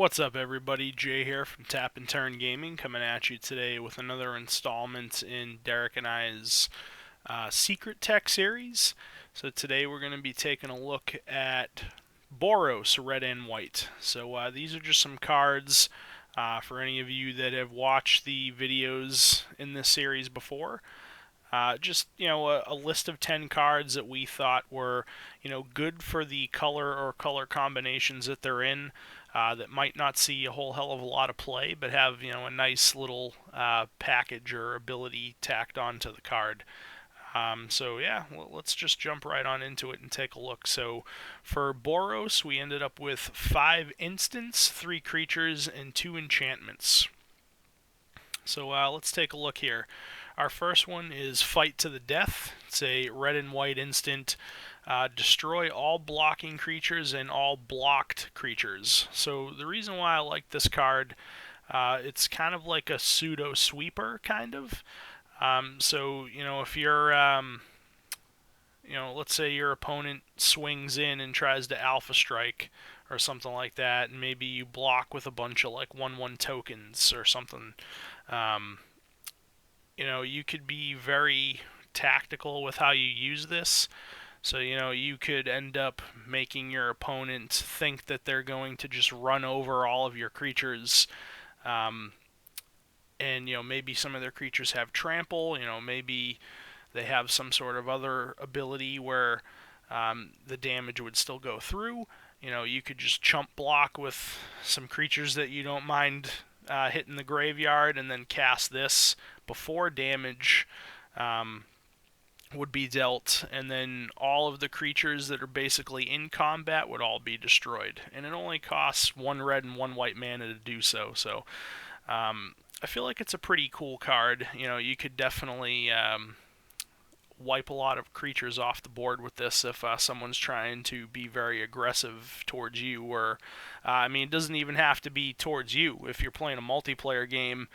What's up, everybody? Jay here from Tap and Turn Gaming, coming at you today with another installment in Derek and I's Secret Tech series. So today we're going to be taking a look at BOROS Red and White. So these are just some cards for any of you that have watched the videos in this series before. Just a list of 10 cards that we thought were good for the color or color combinations that they're in, that might not see a whole hell of a lot of play but have a nice little package or ability tacked onto the card. So yeah, let's just jump right on into it and take a look. So for Boros, we ended up with 5 instants, 3 creatures, and 2 enchantments. So let's take a look here. Our first one is Fight to the Death. It's a red and white instant. Destroy all blocking creatures and all blocked creatures. So the reason why I like this card, it's kind of like a pseudo sweeper, kind of. So if you're let's say your opponent swings in and tries to alpha strike or something like that, and maybe you block with a bunch of like 1/1 tokens or something. You could be very tactical with how you use this. So, you could end up making your opponent think that they're going to just run over all of your creatures. And, maybe some of their creatures have trample. Maybe they have some sort of other ability where the damage would still go through. You could just chump block with some creatures that you don't mind hitting the graveyard, and then cast this before damage would be dealt, and then all of the creatures that are basically in combat would all be destroyed. And it only costs 1 red and 1 white mana to do so. So I feel like it's a pretty cool card. You could definitely wipe a lot of creatures off the board with this if someone's trying to be very aggressive towards you, or it doesn't even have to be towards you. If you're playing a multiplayer game,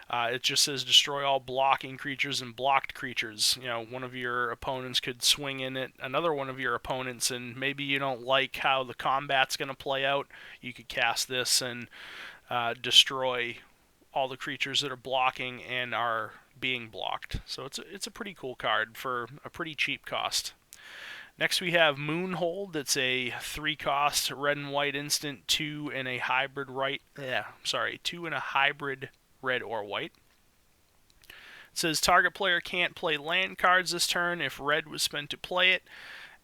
it just says destroy all blocking creatures and blocked creatures. One of your opponents could swing in at another one of your opponents, and maybe you don't like how the combat's going to play out. You could cast this and destroy all the creatures that are blocking and are being blocked. So it's a pretty cool card for a pretty cheap cost. Next we have Moonhold. It's a 3-cost red and white instant, 2 and a hybrid 2 and a hybrid red or white. It says target player can't play land cards this turn if red was spent to play it,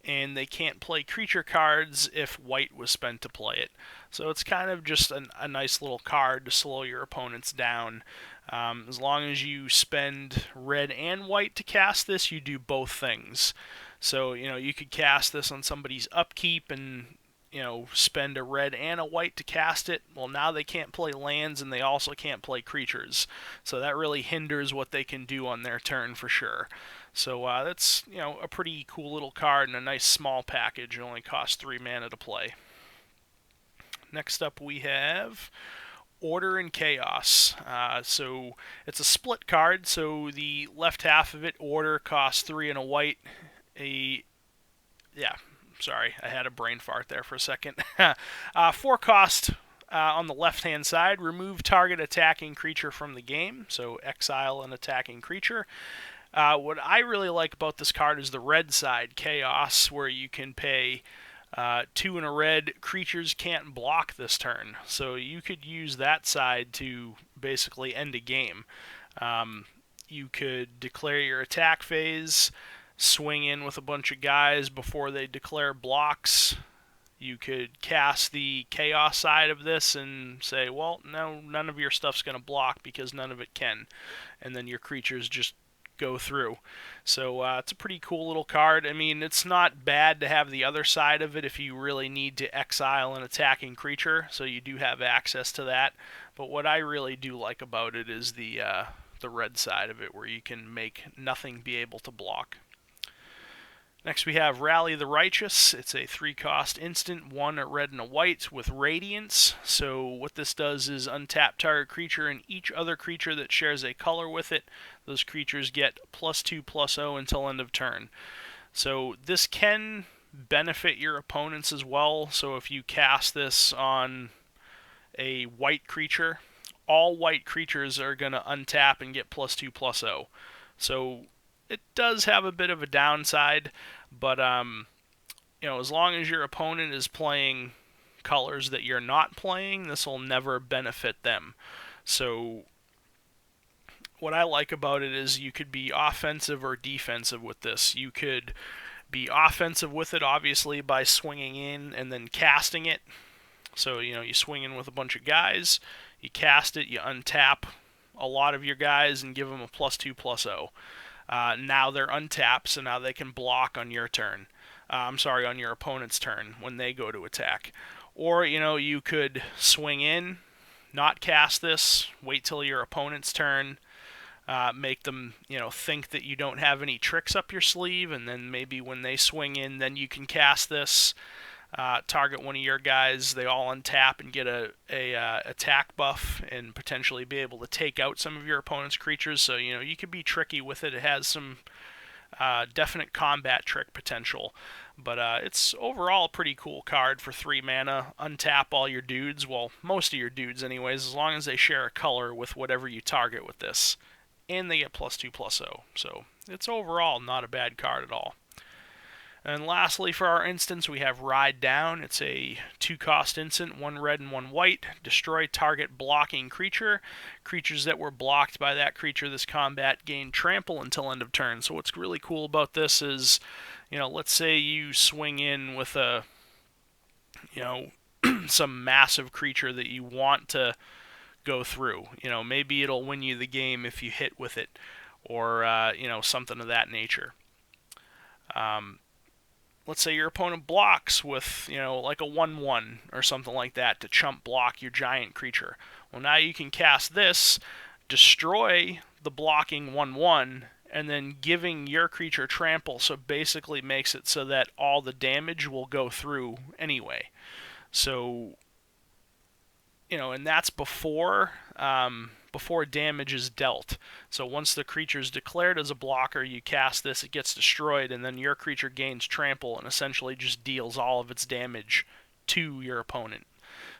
and they can't play creature cards if white was spent to play it. So it's kind of just a nice little card to slow your opponents down. As long as you spend red and white to cast this, you do both things. So, you could cast this on somebody's upkeep and, spend a red and a white to cast it. Well, now they can't play lands and they also can't play creatures. So that really hinders what they can do on their turn for sure. So that's, a pretty cool little card and a nice small package. It only costs 3 mana to play. Next up we have Order and Chaos. So it's a split card, so the left half of it, Order, costs 3 and a white. Sorry, I had a brain fart there for a second. 4 cost on the left-hand side, remove target attacking creature from the game, so exile an attacking creature. What I really like about this card is the red side, Chaos, where you can pay 2 and a red, creatures can't block this turn. So you could use that side to basically end a game. You could declare your attack phase, swing in with a bunch of guys before they declare blocks. You could cast the Chaos side of this and say, well, no, none of your stuff's going to block because none of it can. And then your creatures just go through. So it's a pretty cool little card. It's not bad to have the other side of it if you really need to exile an attacking creature, so you do have access to that. But what I really do like about it is the red side of it, where you can make nothing be able to block. Next we have Rally the Righteous. It's a 3-cost instant, 1 a red and a white with Radiance. So what this does is untap target creature and each other creature that shares a color with it. Those creatures get +2/+0 until end of turn. So this can benefit your opponents as well. So if you cast this on a white creature, all white creatures are going to untap and get +2/+0. So it does have a bit of a downside, but as long as your opponent is playing colors that you're not playing, this will never benefit them. So what I like about it is you could be offensive or defensive with this. You could be offensive with it, obviously, by swinging in and then casting it. So, you swing in with a bunch of guys, you cast it, you untap a lot of your guys and give them a +2/+0. Now they're untapped, so now they can block on your turn. On your opponent's turn when they go to attack. Or, you could swing in, not cast this, wait till your opponent's turn, make them, think that you don't have any tricks up your sleeve, and then maybe when they swing in, then you can cast this, target one of your guys, they all untap and get a attack buff and potentially be able to take out some of your opponent's creatures. So, you can be tricky with it. It has some definite combat trick potential. But it's overall a pretty cool card for 3 mana. Untap all your dudes, well, most of your dudes anyways, as long as they share a color with whatever you target with this. And they get +2/+0. So it's overall not a bad card at all. And lastly, for our instance, we have Ride Down. It's a 2-cost instant, 1 red and 1 white. Destroy target blocking creature. Creatures that were blocked by that creature this combat gain trample until end of turn. So what's really cool about this is, let's say you swing in with a, some massive creature that you want to go through. Maybe it'll win you the game if you hit with it, or, something of that nature. Let's say your opponent blocks with, like a 1/1 or something like that to chump block your giant creature. Well, now you can cast this, destroy the blocking 1/1, and then giving your creature trample, so basically makes it so that all the damage will go through anyway. So, and that's before damage is dealt. So once the creature is declared as a blocker, you cast this, it gets destroyed, and then your creature gains trample and essentially just deals all of its damage to your opponent.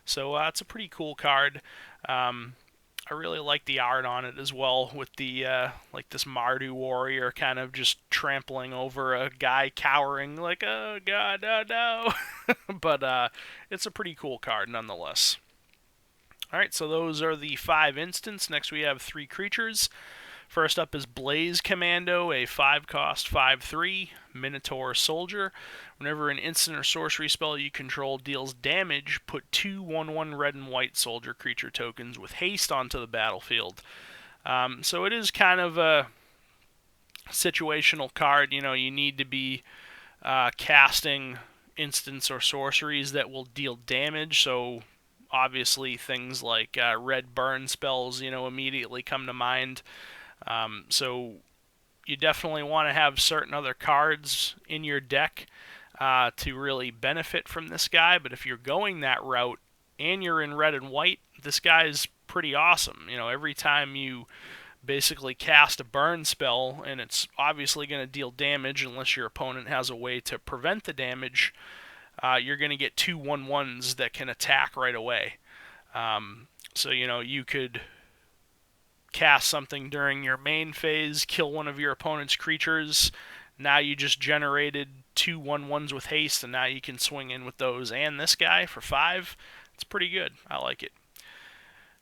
So it's a pretty cool card. I really like the art on it as well, with the like this Mardu warrior kind of just trampling over a guy cowering like, oh god, no. But it's a pretty cool card nonetheless. Alright, so those are the 5 instants. Next we have 3 creatures. First up is Blaze Commando, a 5-cost 5/3 Minotaur Soldier. Whenever an instant or sorcery spell you control deals damage, put 2 1/1 red and white soldier creature tokens with haste onto the battlefield. So it is kind of a situational card. You need to be casting instants or sorceries that will deal damage, so obviously things like red burn spells, immediately come to mind. So you definitely want to have certain other cards in your deck to really benefit from this guy. But if you're going that route and you're in red and white, this guy is pretty awesome. Every time you basically cast a burn spell, and it's obviously going to deal damage unless your opponent has a way to prevent the damage, you're going to get 2 1/1s that can attack right away. So, you could cast something during your main phase, kill one of your opponent's creatures. Now you just generated 2 1/1s with haste, and now you can swing in with those and this guy for 5. It's pretty good. I like it.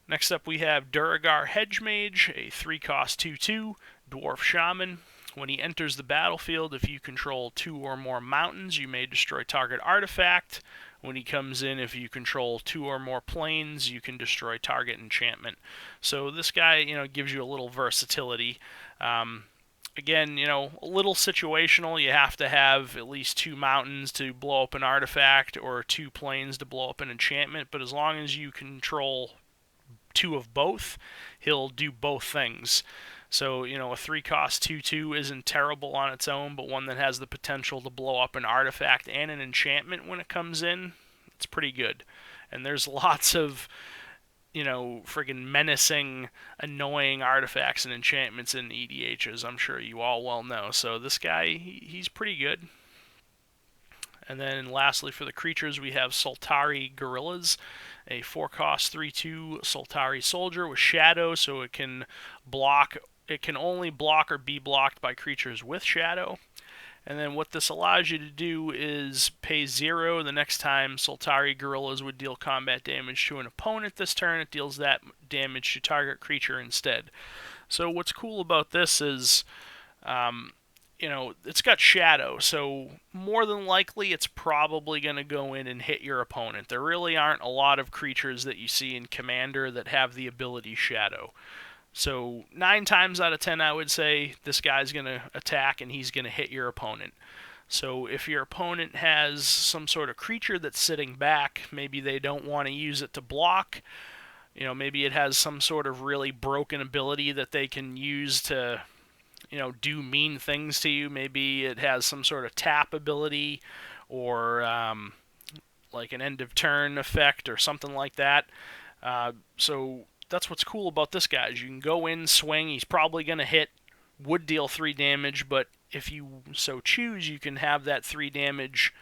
Next up we have Duragar Hedge Mage, a 3-cost 2/2 Dwarf Shaman. When he enters the battlefield, if you control 2 or more mountains, you may destroy target artifact. When he comes in, if you control 2 or more planes, you can destroy target enchantment. So this guy, gives you a little versatility. Again, a little situational. You have to have at least 2 mountains to blow up an artifact or 2 planes to blow up an enchantment. But as long as you control 2 of both, he'll do both things. So, a 3-cost 2/2 isn't terrible on its own, but one that has the potential to blow up an artifact and an enchantment when it comes in, it's pretty good. And there's lots of, friggin' menacing, annoying artifacts and enchantments in EDHs, I'm sure you all well know. So this guy, he's pretty good. And then lastly for the creatures we have Saltre Gorillas, a 4-cost 3/2 Saltre soldier with shadow, so it can block. It can only block or be blocked by creatures with shadow. And then what this allows you to do is pay 0 the next time Saltre Gorillas would deal combat damage to an opponent this turn. It deals that damage to target creature instead. So what's cool about this is, it's got shadow, so more than likely it's probably going to go in and hit your opponent. There really aren't a lot of creatures that you see in Commander that have the ability shadow. So 9 times out of 10, I would say this guy's going to attack and he's going to hit your opponent. So if your opponent has some sort of creature that's sitting back, maybe they don't want to use it to block. Maybe it has some sort of really broken ability that they can use to, do mean things to you. Maybe it has some sort of tap ability or like an end of turn effect or something like that. So that's what's cool about this guy, is you can go in, swing, he's probably going to hit, would deal 3 damage, but if you so choose, you can have that 3 damage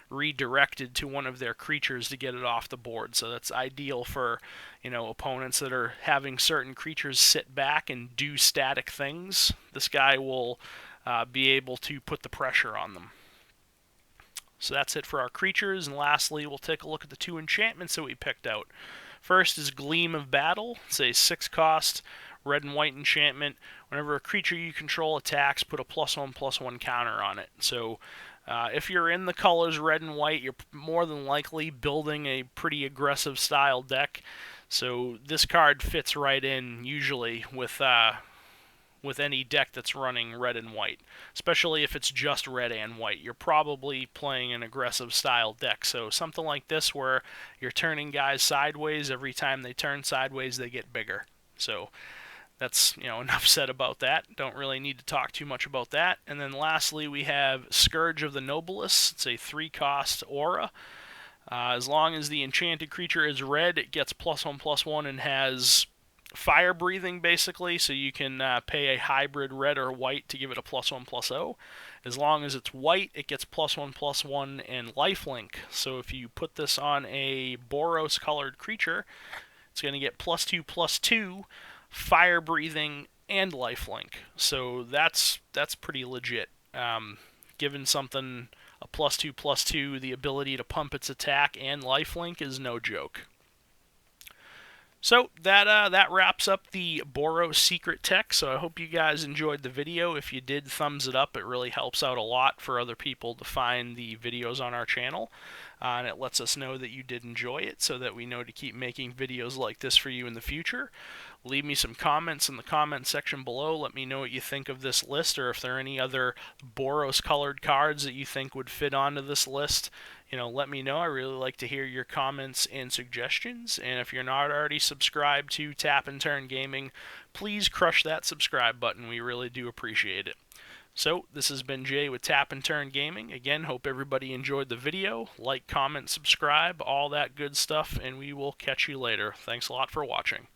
redirected to one of their creatures to get it off the board. So that's ideal for, opponents that are having certain creatures sit back and do static things. This guy will be able to put the pressure on them. So that's it for our creatures, and lastly, we'll take a look at the 2 enchantments that we picked out. First is Gleam of Battle. It's a 6-cost red and white enchantment. Whenever a creature you control attacks, put a +1/+1 counter on it. So if you're in the colors red and white, you're more than likely building a pretty aggressive style deck. So this card fits right in usually with any deck that's running red and white, especially if it's just red and white. You're probably playing an aggressive style deck, so something like this where you're turning guys sideways, every time they turn sideways they get bigger. So that's, enough said about that. Don't really need to talk too much about that. And then lastly we have Scourge of the Nobilis. It's a 3-cost aura. As long as the enchanted creature is red, it gets +1/+1 and has fire breathing basically, so you can pay a hybrid red or white to give it a +1/+0. As long as it's white, it gets +1/+1 and lifelink. So if you put this on a Boros colored creature, it's going to get +2/+2, fire breathing, and lifelink. So that's pretty legit. Given something a +2/+2, the ability to pump its attack and lifelink is no joke. So that wraps up the BOROS secret tech. So I hope you guys enjoyed the video. If you did, thumbs it up. It really helps out a lot for other people to find the videos on our channel. And it lets us know that you did enjoy it, so that we know to keep making videos like this for you in the future. Leave me some comments in the comment section below. Let me know what you think of this list, or if there are any other Boros colored cards that you think would fit onto this list. Let me know. I really like to hear your comments and suggestions. And if you're not already subscribed to Tap and Turn Gaming, please crush that subscribe button. We really do appreciate it. So, this has been Jay with Tap and Turn Gaming. Again, hope everybody enjoyed the video. Like, comment, subscribe, all that good stuff, and we will catch you later. Thanks a lot for watching.